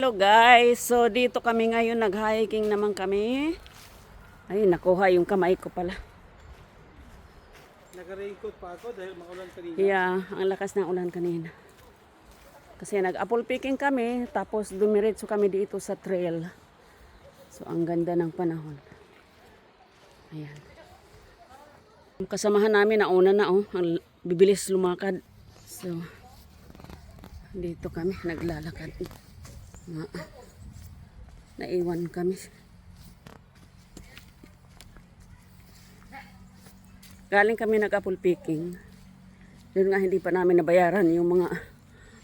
Hello guys, so dito kami ngayon, nag-hiking naman kami. Ay, nakuha yung kamay ko pala. Nag-raincoat pa ako dahil maulan kanina. Yeah, ang lakas ng ulan kanina. Kasi nag-apple picking kami, tapos dumiretso kami dito sa trail. So ang ganda ng panahon. Ayan. Yung kasamahan namin, nauna na ang bibilis lumakad. So, dito kami, naglalakad. Naiwan kami. Galing kami nag-apple picking. Doon nga hindi pa namin nabayaran yung mga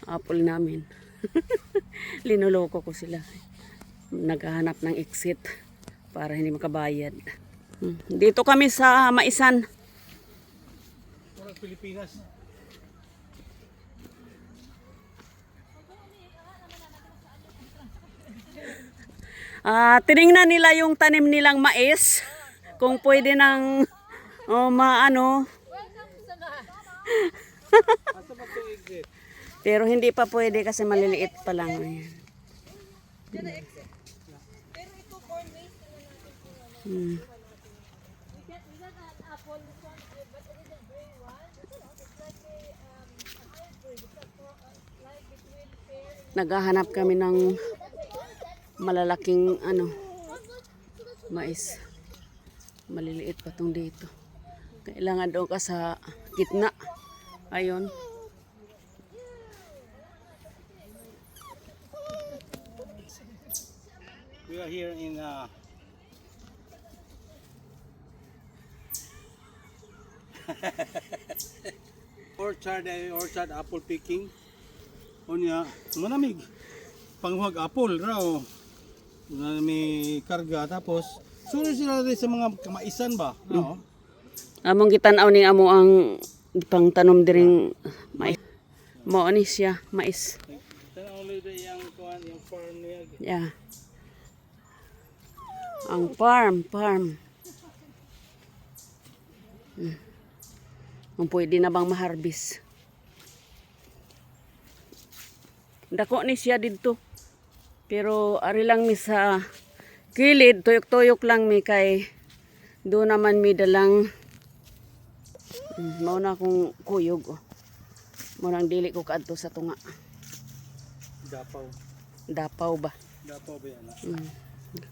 apple namin. Linuloko ko sila. Naghahanap ng exit para hindi makabayad. Dito kami sa Maisan. Parang Pilipinas. Tiningnan nila yung tanim nilang mais. Kung pwede nang maano. Asa ba ito exit? Pero hindi pa pwede kasi maliliit pa lang. Ayan. Naghahanap kami ng malalaking mais. Maliliit pa tong dito. Kailangan doon ka sa gitna. Ayun. We are here in orchard apple picking. Unya, manamig. Panghuwag apple raw. May karga tapos sunod sila rin sa mga kamaisan ba? No? Among gitanaw ni amo ang pang tanom diring mais. Mo ni siya, mais. Tanaw ulit yung kuan yung farm niya. Yeah. Ang farm. Kung pwede na bang maharbis. Dako ni siya dito. Pero ari lang mi sa kilid, tuyok-tuyok lang mi kay do naman mi dalang mao na akong kuyog. Mao nang dili ko kaadto sa tunga. Dapaw. Dapaw ba? Dapaw ba yan?